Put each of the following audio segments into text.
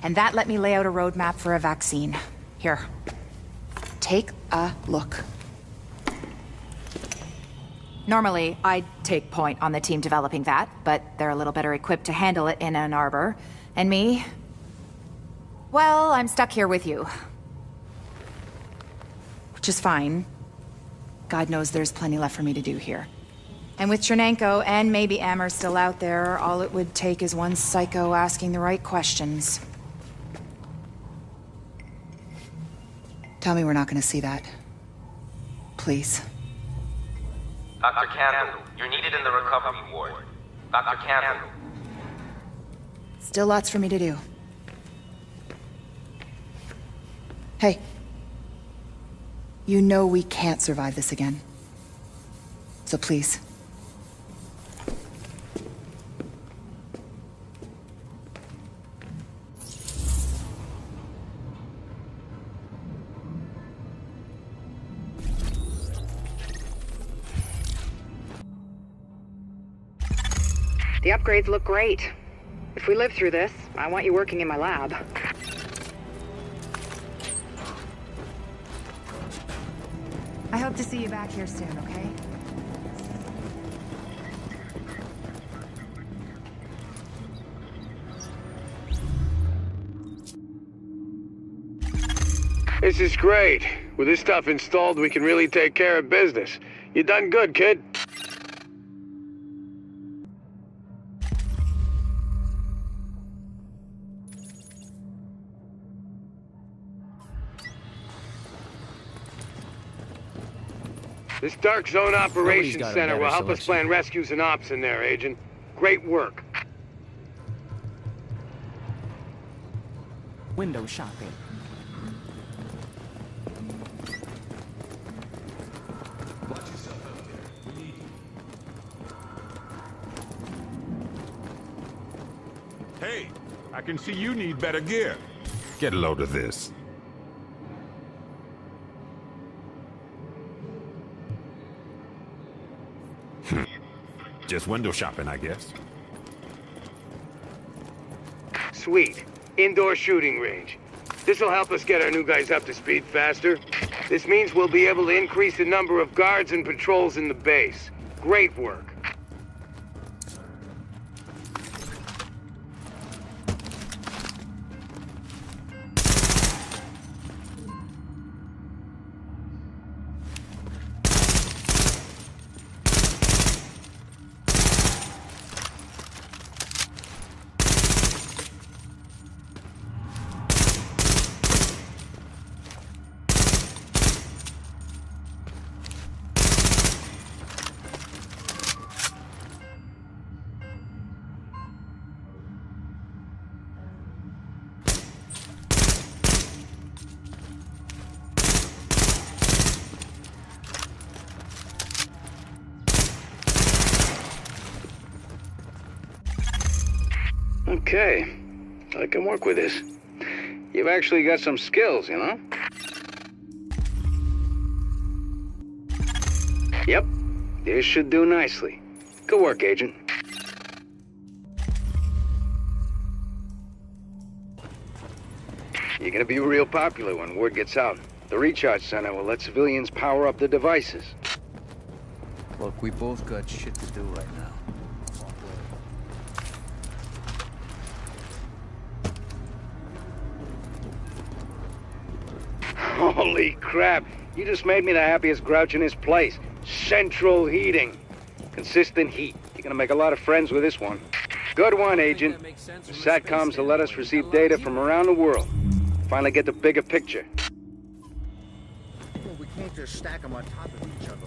and that let me lay out a roadmap for a vaccine. Here, take a look. Normally, I'd take point on the team developing that, but they're a little better equipped to handle it in Ann Arbor. And me? Well, I'm stuck here with you. Which is fine. God knows there's plenty left for me to do here. And with Chernenko and maybe Amber still out there, all it would take is one psycho asking the right questions. Tell me we're not gonna see that. Please. Dr. Candle, you're needed in the recovery ward. Dr. Candle. Still lots for me to do. Hey. You know we can't survive this again. So please. The upgrades look great. If we live through this, I want you working in my lab. I hope to see you back here soon, okay? This is great. With this stuff installed, we can really take care of business. You done good, kid. This Dark Zone Operations Center will help us plan rescues and ops in there, Agent. Great work. Window shopping. Watch yourself out there. We need you. Hey, I can see you need better gear. Get a load of this. Just window shopping, I guess. Sweet. Indoor shooting range. This'll help us get our new guys up to speed faster. This means we'll be able to increase the number of guards and patrols in the base. Great work. Okay, I can work with this. You've actually got some skills, you know? Yep, this should do nicely. Good work, Agent. You're gonna be real popular when word gets out. The recharge center will let civilians power up the devices. Look, we both got shit to do right now. Holy crap, you just made me the happiest grouch in this place. Central heating. Consistent heat. You're gonna make a lot of friends with this one. Good one, Agent. The SATCOMs will let us receive data from around the world. Finally get the bigger picture. Well, we can't just stack them on top of each other,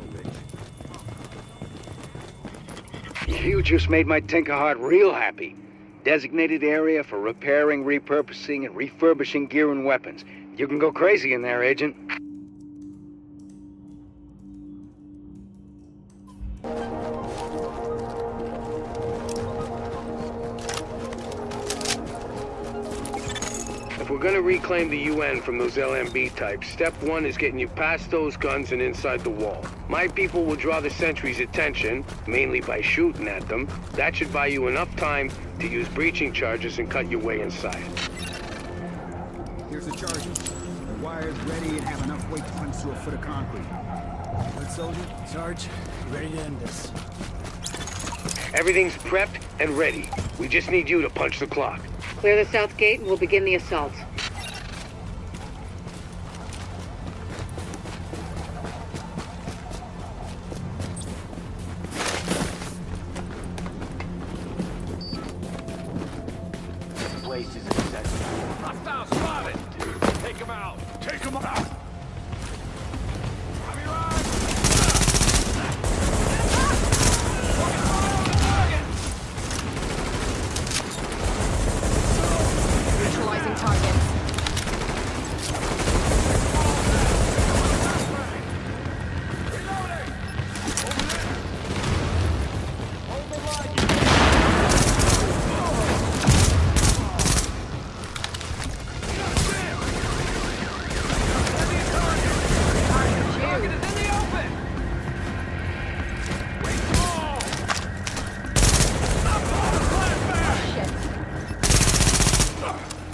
Rich. You just made my tinker heart real happy. Designated area for repairing, repurposing, and refurbishing gear and weapons. You can go crazy in there, Agent. If we're gonna reclaim the UN from those LMB types, step one is getting you past those guns and inside the wall. My people will draw the sentries' attention, mainly by shooting at them. That should buy you enough time to use breaching charges and cut your way inside. Here's the charges. The wire's ready and have enough weight to punch through a foot of concrete. Good soldier. Sarge, you ready to end this? Everything's prepped and ready. We just need you to punch the clock. Clear the south gate and we'll begin the assault. Place is accessible. Hostiles spotted! Take them out! Take them out! Visualizing targets.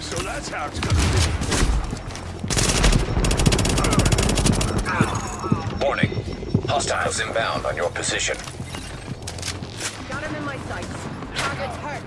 So that's how it's gonna be. Warning. Hostiles inbound on your position. Got him in my sights. Target's hurt.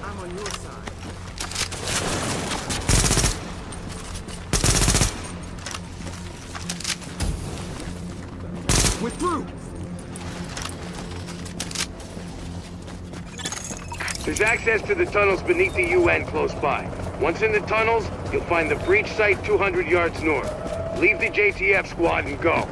I'm on your side. We're through! There's access to the tunnels beneath the UN close by. Once in the tunnels, you'll find the breach site 200 yards north. Leave the JTF squad and go.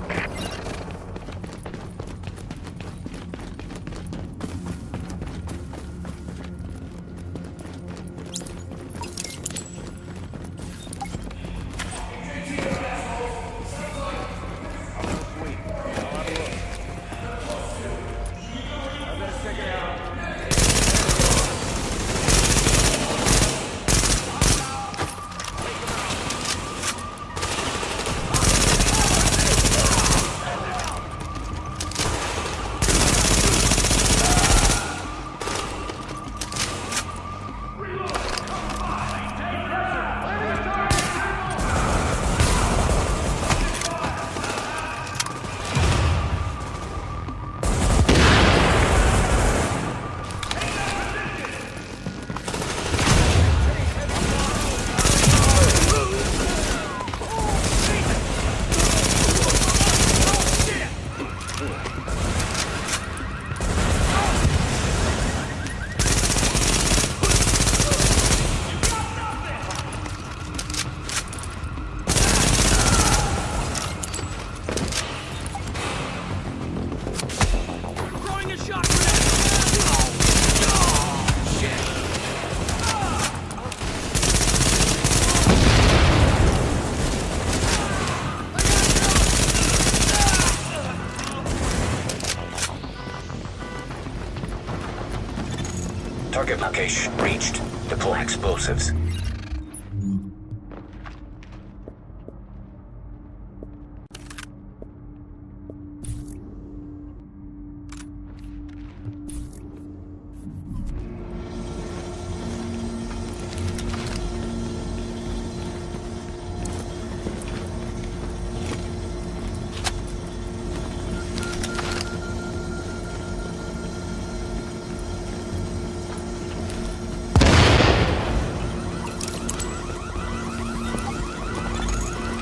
Target location reached. Deploy explosives.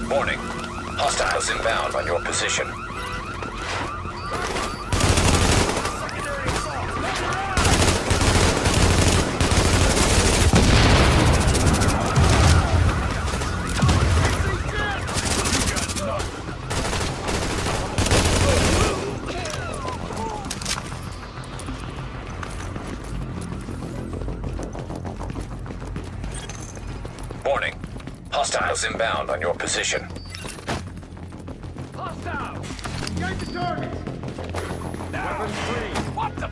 Warning. Hostiles inbound on your position. Hostiles inbound on your position. Hostile! Engage the target! Weapons free! What the?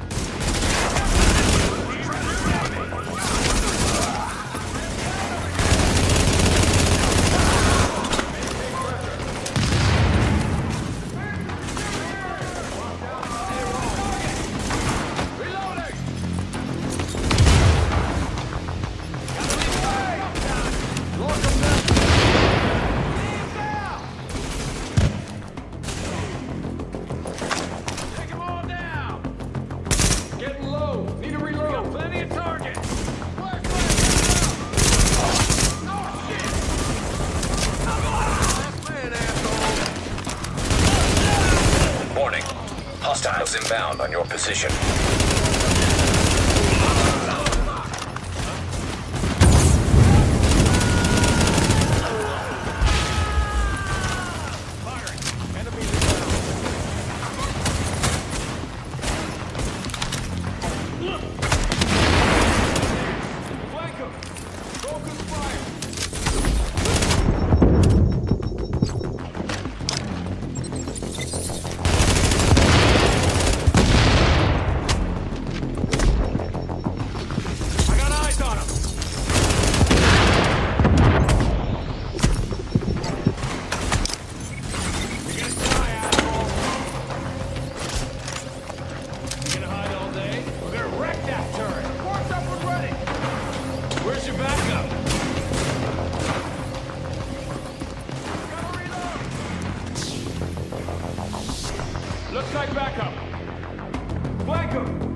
Hostiles inbound on your position. Looks like backup. Flank him!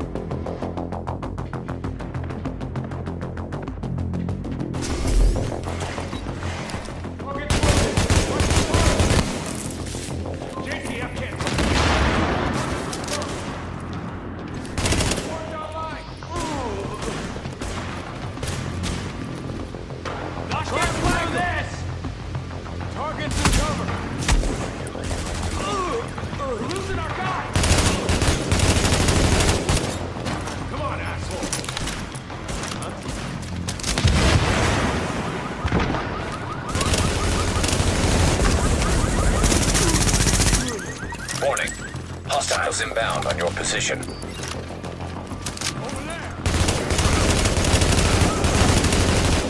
JTF can't. Can't flag this! Target's in cover. We're losing our guy! Come on, asshole! Warning. Hostiles inbound on your position. Over there!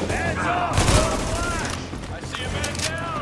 Heads up! I see a man down!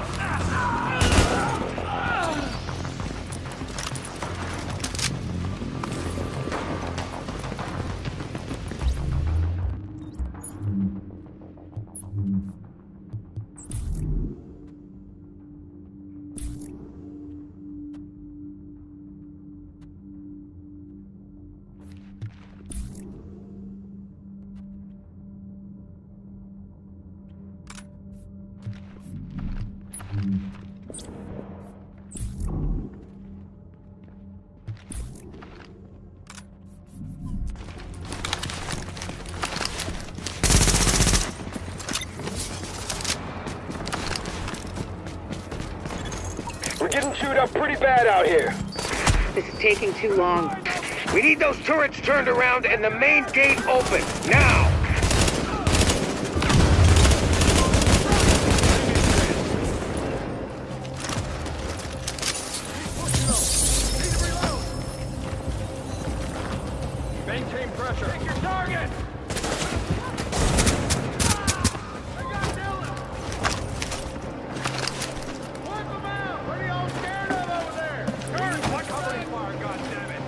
We're getting chewed up pretty bad out here. This is taking too long. We need those turrets turned around and the main gate open, now! Maintain pressure. Take your target! I got Dylan! Wipe them out! What are y'all scared of over there? Turn! What covering fire, goddammit!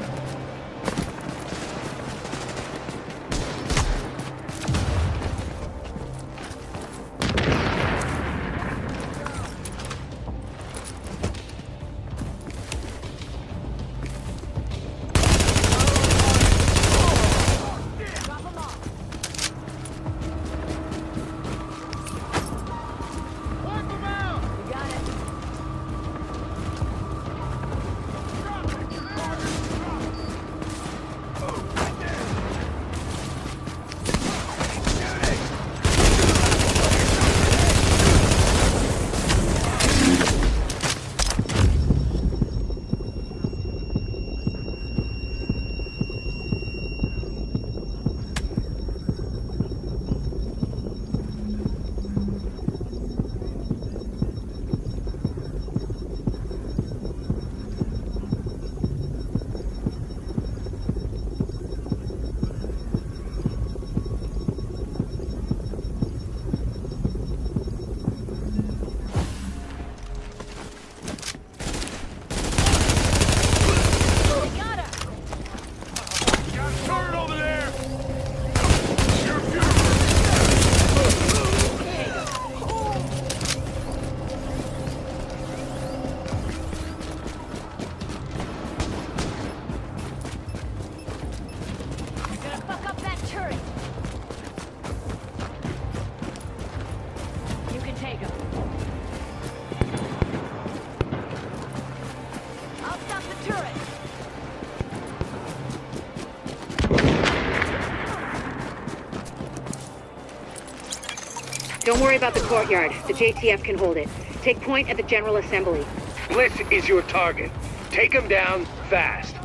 Don't worry about the courtyard. The JTF can hold it. Take point at the General Assembly. Bliss is your target. Take him down fast.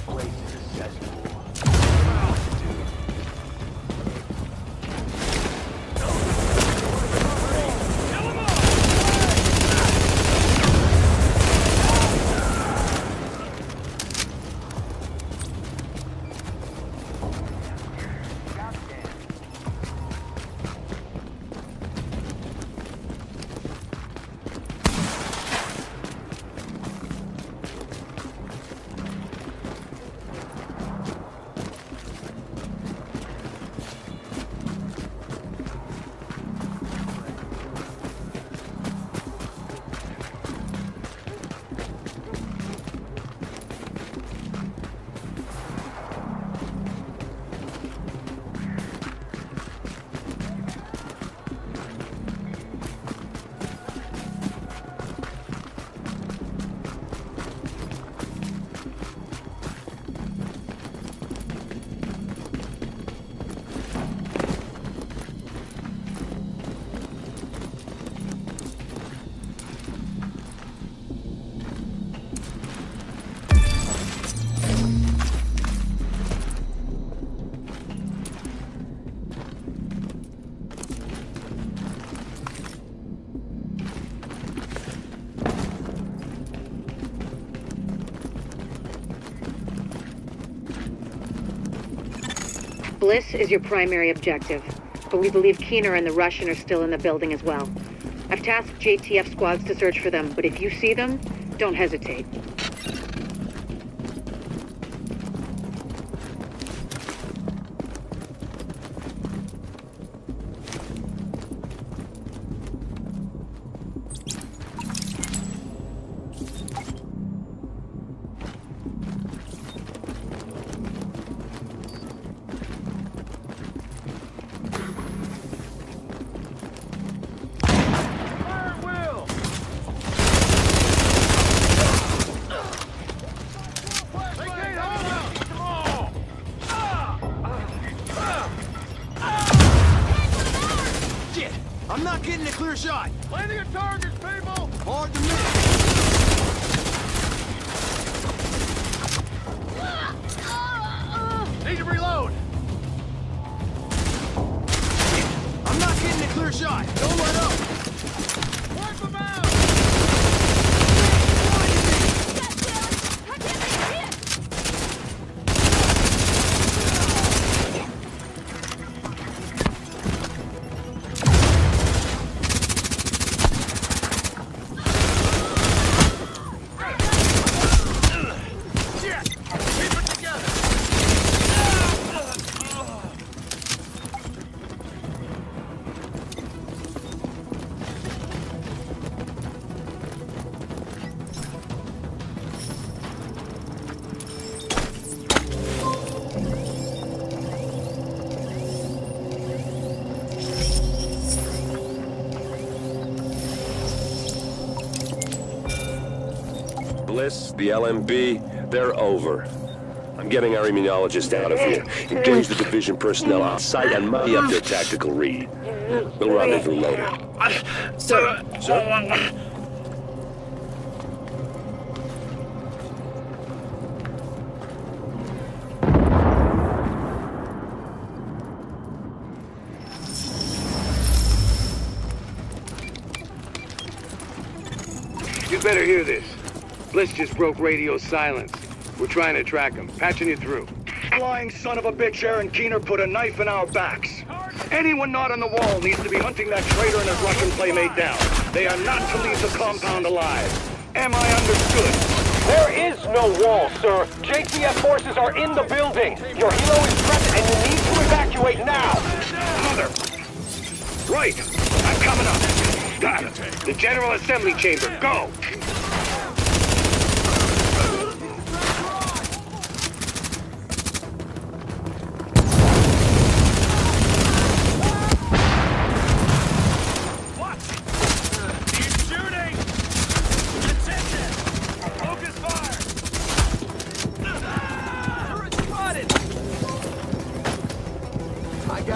Place is a cesspool. Bliss is your primary objective, but we believe Keener and the Russian are still in the building as well. I've tasked JTF squads to search for them, but if you see them, don't hesitate. I'm not getting a clear shot. Landing at targets, people! Hard to miss. Need to reload! I'm not getting a clear shot. Don't let up. Wipe them out! Bliss, the LMB, they're over. I'm getting our immunologist out of here. Engage the division personnel on site and muddy up their tactical read. We'll rendezvous later. Sir. You better hear this. Bliss just broke radio silence. We're trying to track him. Patching you through. Flying son of a bitch, Aaron Keener put a knife in our backs. Anyone not on the wall needs to be hunting that traitor and his Russian playmate down. They are not to leave the compound alive. Am I understood? There is no wall, sir. JTF forces are in the building. Your helo is present and you need to evacuate now. Mother! Right! I'm coming up. Got it. The General Assembly Chamber. Go! I got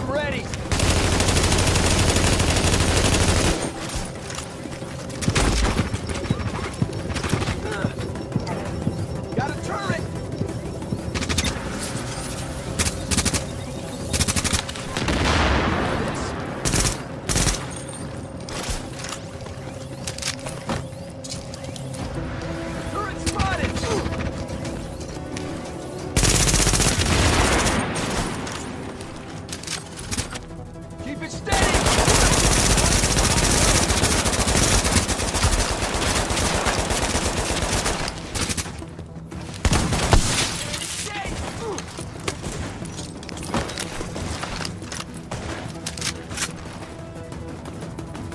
I'm ready. Got a turret. Turret spotted. Keep it steady.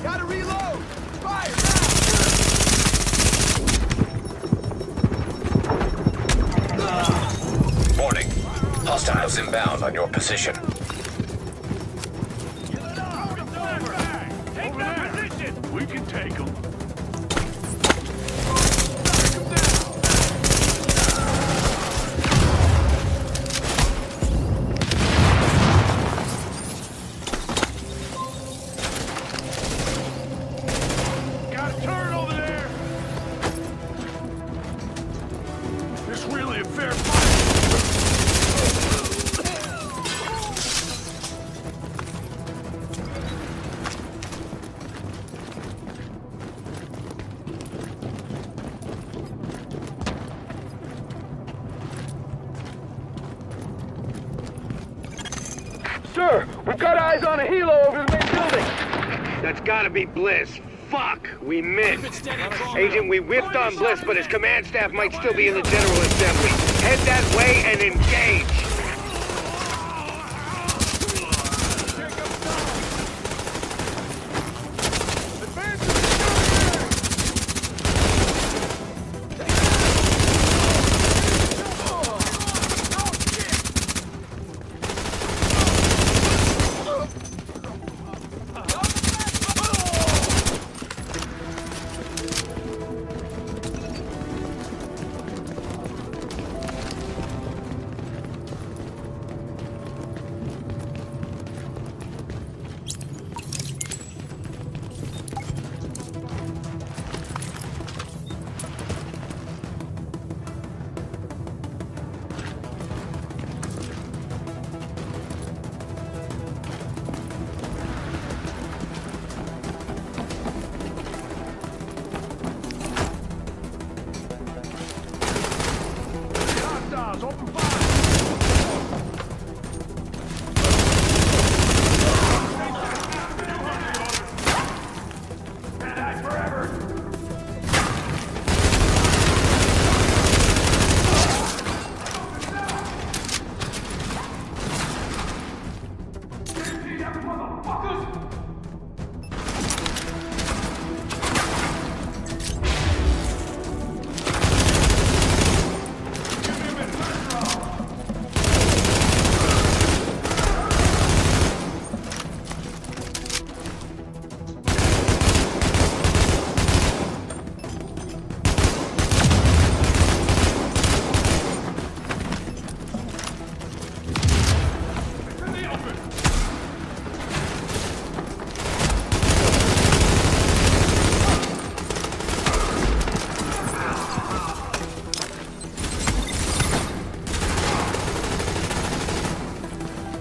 Gotta reload! Fire now! Warning. Hostiles inbound on your position. Take that position! We can take them. Got a turret over there! This really a fair fight! Sir, we've got eyes on a helo over the main building. That's gotta be Bliss. Fuck, we missed. Agent, we whipped on Bliss, but his command staff might still be in the General Assembly. Head that way and engage. Hostiles, open fire!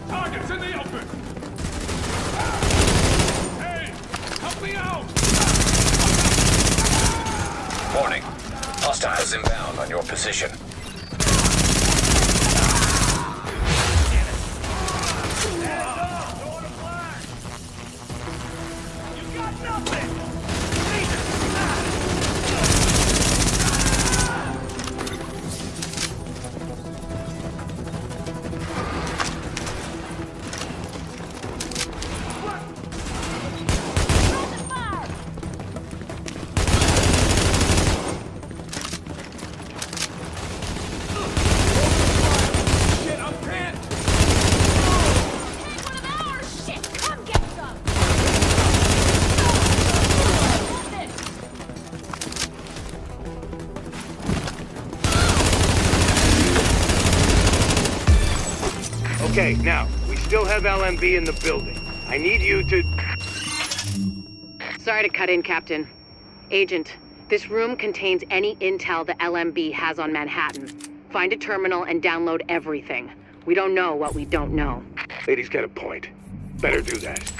Targets in the open! Hey! Help me out! Warning. Hostiles inbound on your position. You got nothing! Okay, now, we still have LMB in the building. I need you to... Sorry to cut in, Captain. Agent, this room contains any intel the LMB has on Manhattan. Find a terminal and download everything. We don't know what we don't know. Lady's got a point. Better do that.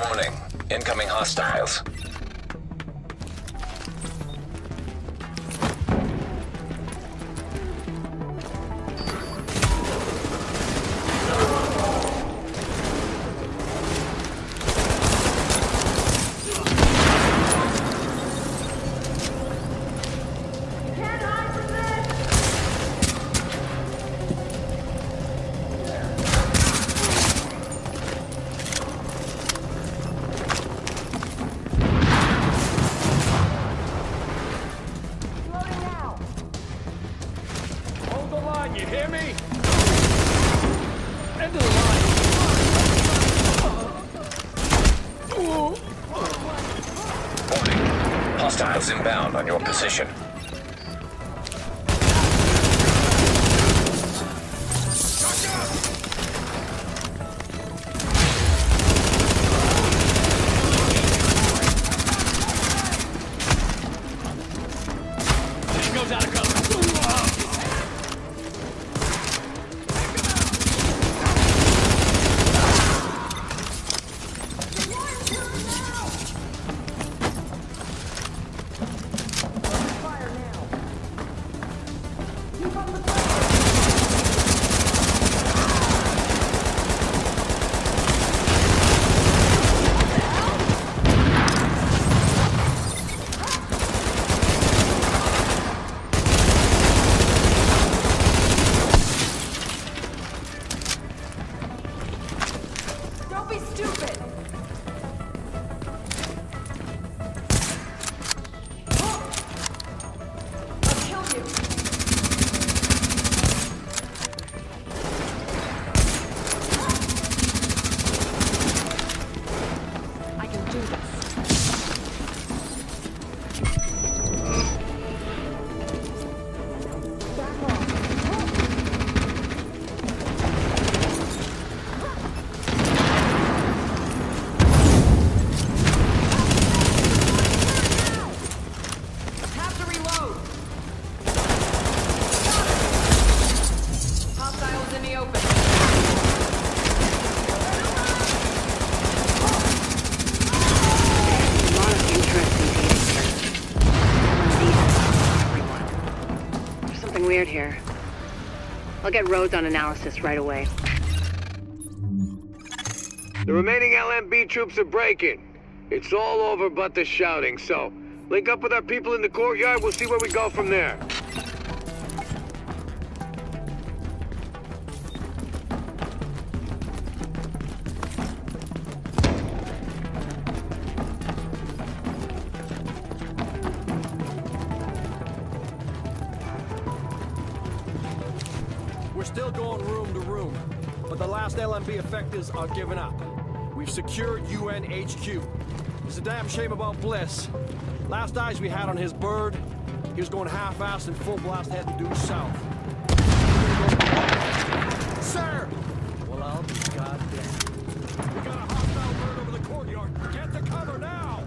Warning. Incoming hostiles. You hear me? End of the line. Warning. Hostiles inbound on your position. Goes out of cover. Don't be stupid! I'll kill you! I can do this. Back off. Have to reload. Hostiles in the open. A lot of interesting data here. Everyone. There's something weird here. I'll get Rhodes on analysis right away. The remaining LMB troops are breaking. It's all over but the shouting, so link up with our people in the courtyard. We'll see where we go from there. We're still going room to room, but the last LMB effectors are giving up. We've secured UN HQ. It's a damn shame about Bliss. Last eyes we had on his bird, he was going half-assed and full blast heading due south. Sir! Well, I'll be goddamn. We got a hostile bird over the courtyard. Get to cover now!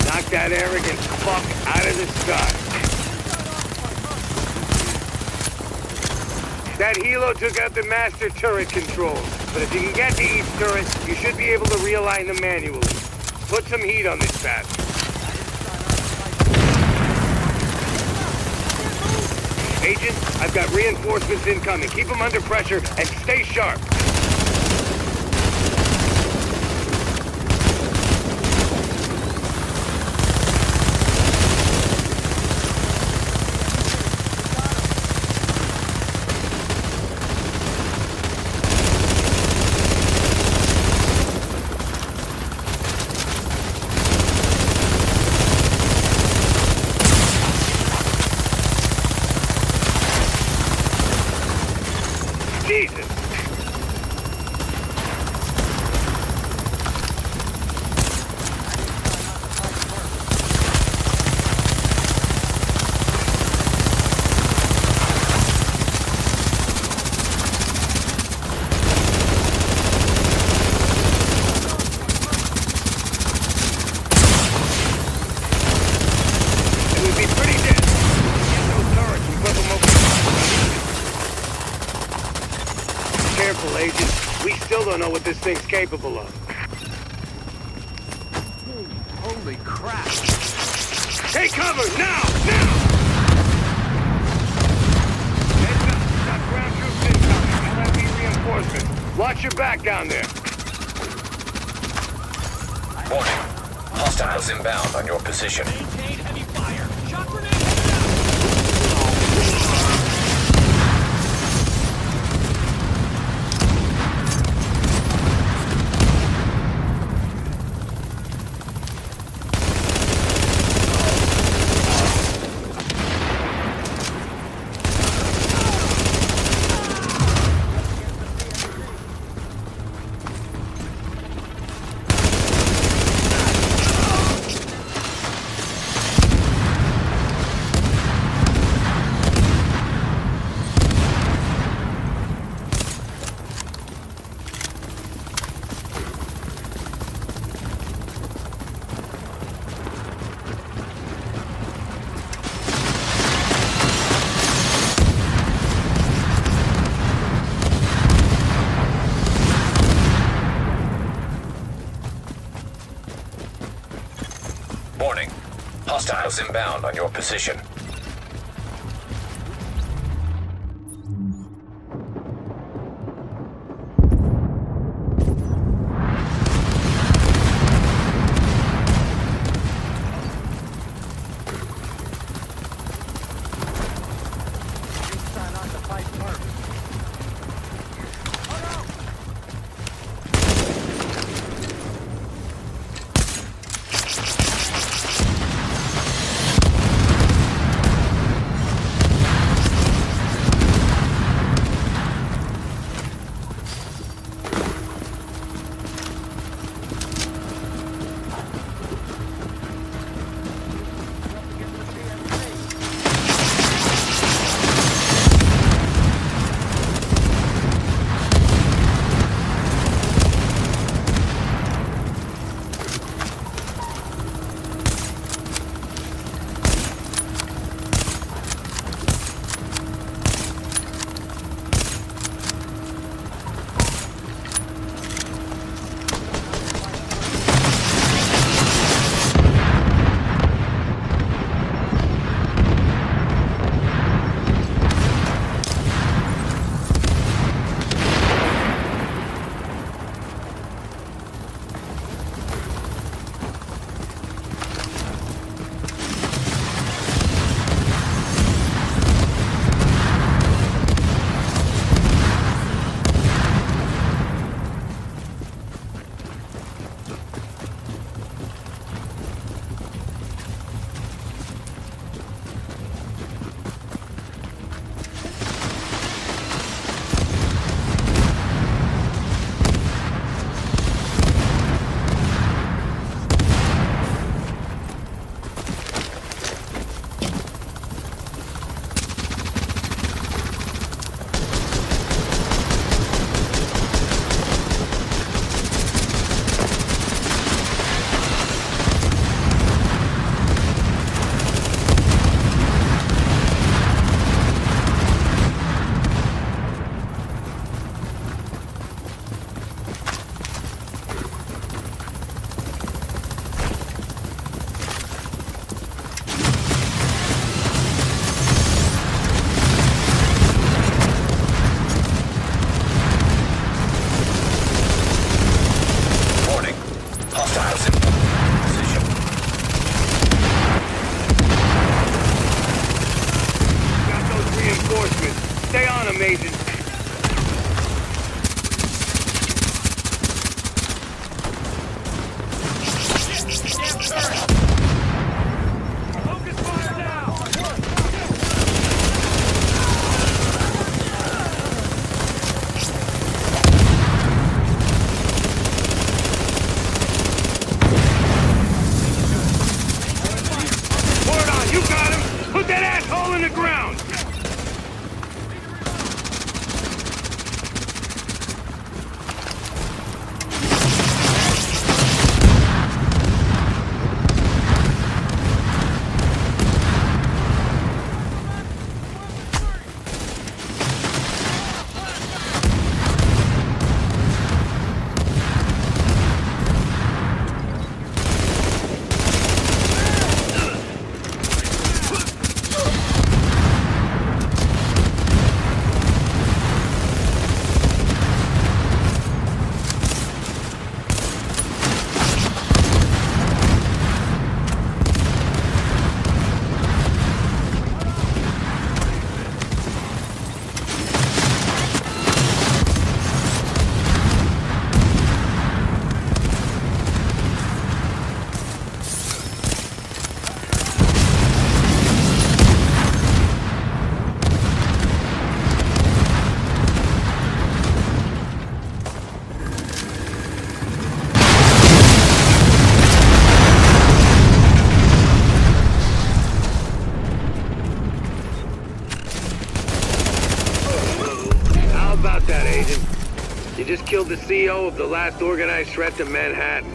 Knock that arrogant fuck out of the sky. That helo took out the master turret controls, but if you can get to each turret, you should be able to realign them manually. Put some heat on this bastard. Agent, I've got reinforcements incoming. Keep them under pressure and stay sharp. Jesus! It would be pretty dead. Get those turrets and put them over. Careful, Agent. We still don't know what this thing's capable of. Holy crap! Take cover! Now! Now! Heads up. Got ground troops incoming. LMB reinforcements. Watch your back down there. Warning. Hostiles inbound on your position. Maintain heavy fire. Shot grenade! Warning. Hostiles inbound on your position. Try not to fight first. the CEO of the last organized threat to Manhattan.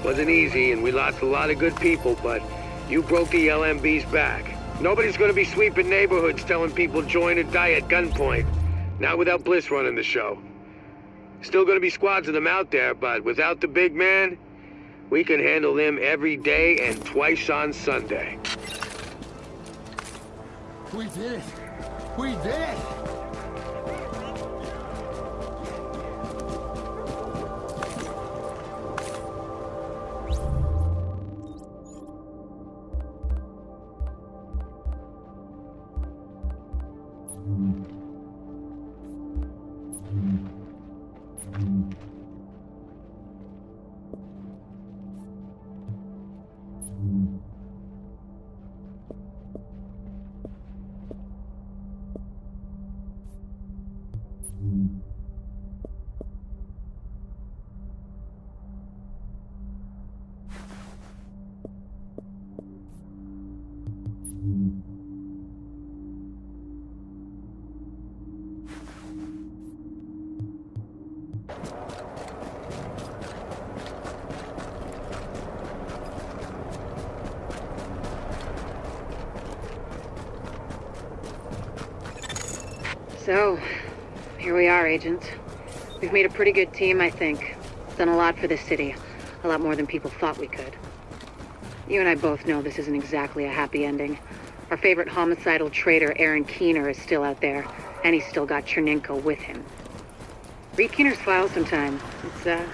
Wasn't easy, and we lost a lot of good people, but you broke the LMB's back. Nobody's gonna be sweeping neighborhoods telling people join or die at gunpoint. Not without Bliss running the show. Still gonna be squads of them out there, but without the big man, we can handle them every day and twice on Sunday. We did it! We did it! So, here we are, Agent. We've made a pretty good team, I think. Done a lot for this city. A lot more than people thought we could. You and I both know this isn't exactly a happy ending. Our favorite homicidal traitor, Aaron Keener, is still out there, and he's still got Chernenko with him. Read Keener's file sometime. It's,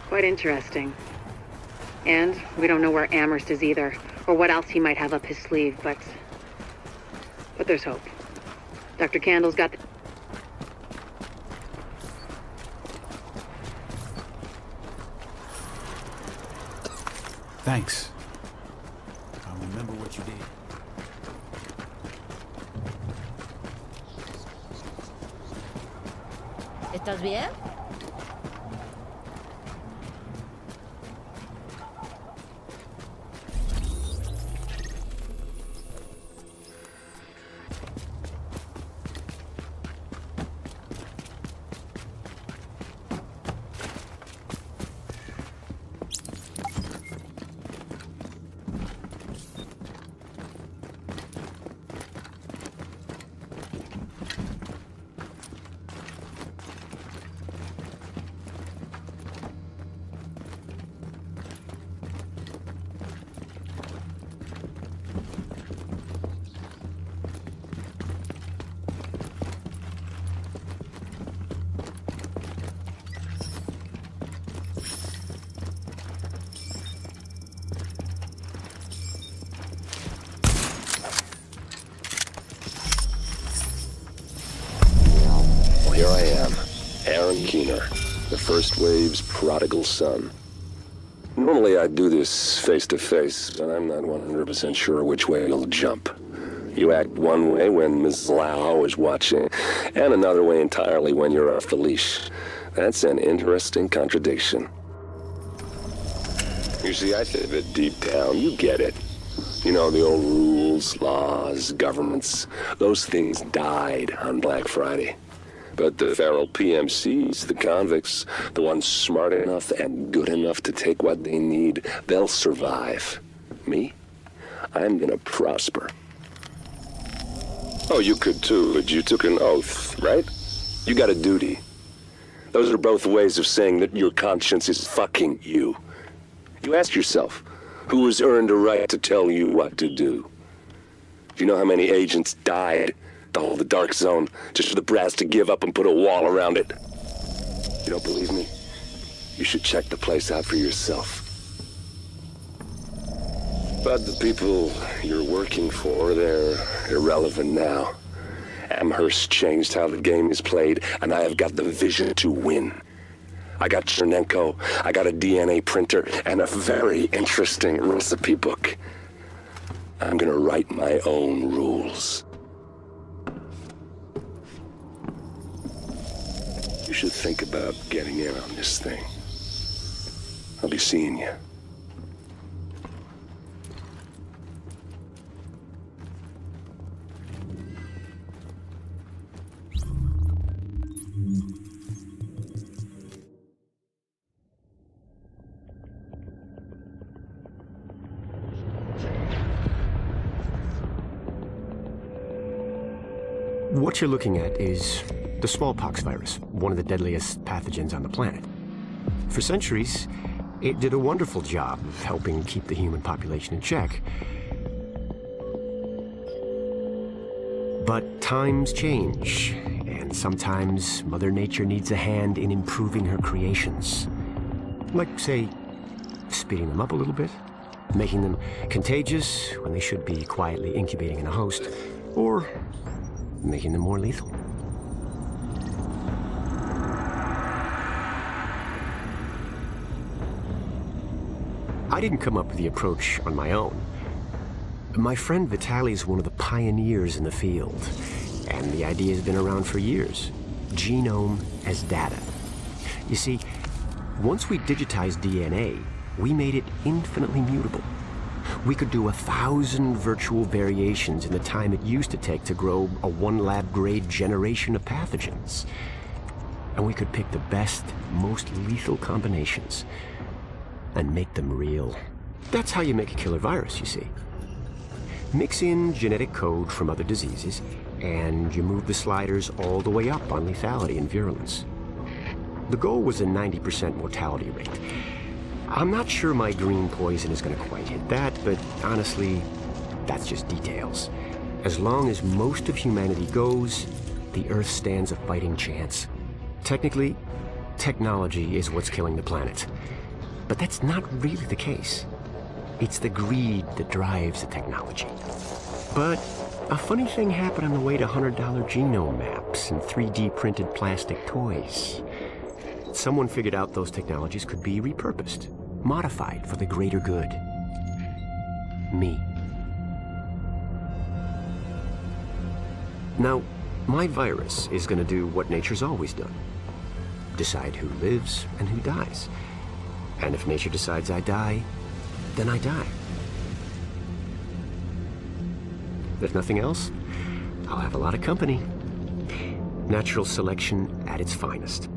quite interesting. And we don't know where Amherst is either, or what else he might have up his sleeve, but there's hope. Dr. Candle's got the... Thanks. I'll remember what you did. ¿Estás bien? Here I am, Aaron Keener, the first wave's prodigal son. Normally I'd do this face-to-face, but I'm not 100% sure which way you'll jump. You act one way when Ms. Lau is watching, and another way entirely when you're off the leash. That's an interesting contradiction. You see, I think that deep down, you get it. You know, the old rules, laws, governments, those things died on Black Friday. But the feral PMCs, the convicts, the ones smart enough and good enough to take what they need, they'll survive. Me? I'm gonna prosper. Oh, you could too, but you took an oath, right? You got a duty. Those are both ways of saying that your conscience is fucking you. You ask yourself, who has earned a right to tell you what to do? Do you know how many agents died to hold the Dark Zone just for the brass to give up and put a wall around it? You don't believe me? You should check the place out for yourself. But the people you're working for, they're irrelevant now. Amherst changed how the game is played, and I have got the vision to win. I got Chernenko, I got a DNA printer, and a very interesting recipe book. I'm gonna write my own rules. You should think about getting in on this thing. I'll be seeing you. What you're looking at is the smallpox virus, one of the deadliest pathogens on the planet. For centuries, it did a wonderful job of helping keep the human population in check. But times change, and sometimes Mother Nature needs a hand in improving her creations. Like, say, speeding them up a little bit, making them contagious when they should be quietly incubating in a host, or making them more lethal. I didn't come up with the approach on my own. My friend Vitaly is one of the pioneers in the field, and the idea has been around for years. Genome as data. You see, once we digitized DNA, we made it infinitely mutable. We could do 1,000 virtual variations in the time it used to take to grow a 1 lab grade generation of pathogens. And we could pick the best, most lethal combinations and make them real. That's how you make a killer virus, you see. Mix in genetic code from other diseases, and you move the sliders all the way up on lethality and virulence. The goal was a 90% mortality rate. I'm not sure my green poison is going to quite hit that, but honestly, that's just details. As long as most of humanity goes, the Earth stands a fighting chance. Technically, technology is what's killing the planet. But that's not really the case. It's the greed that drives the technology. But a funny thing happened on the way to $100 genome maps and 3D printed plastic toys. Someone figured out those technologies could be repurposed, modified for the greater good. Me. Now, my virus is going to do what nature's always done. Decide who lives and who dies. And if nature decides I die, then I die. If nothing else, I'll have a lot of company. Natural selection at its finest,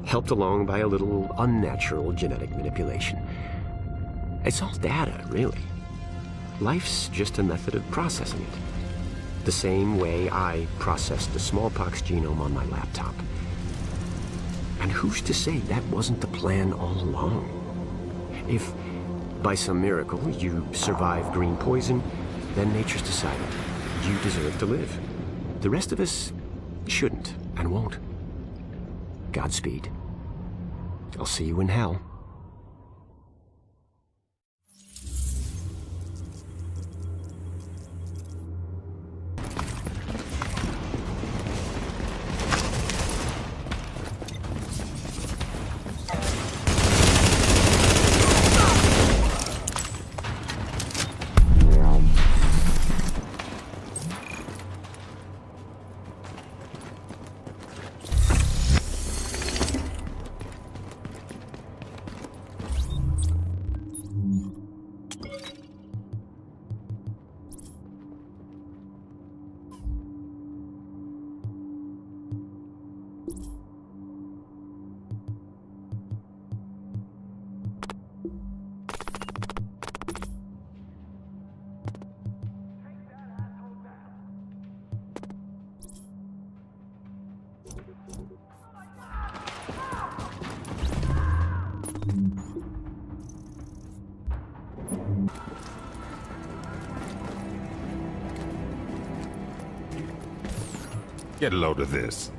helped along by a little unnatural genetic manipulation. It's all data, really. Life's just a method of processing it. The same way I processed the smallpox genome on my laptop. And who's to say that wasn't the plan all along? If, by some miracle, you survive green poison, then nature's decided you deserve to live. The rest of us shouldn't and won't. Godspeed. I'll see you in hell. Get a load of this.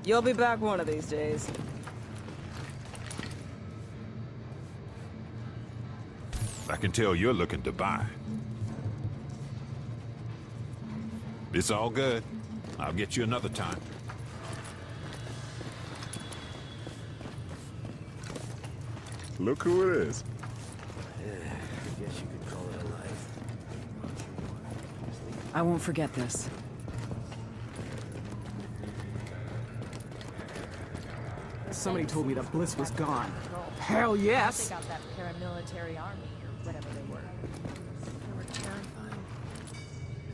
You'll be back one of these days. I can tell you're looking to buy. It's all good. I'll get you another time. Look who it is. I won't forget this. Somebody told me that Bliss was gone. Hell yes! Take out that paramilitary army or whatever they were. They were terrifying.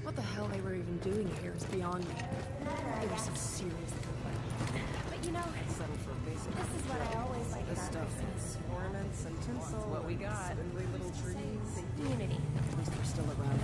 What the hell they were even doing here is beyond me. They were so serious. But you know, Settle for basic. this is what I always like This about stuff Christmas. is ornaments and tinsel. What we got. Spindly little trees. Unity. At least we're still around.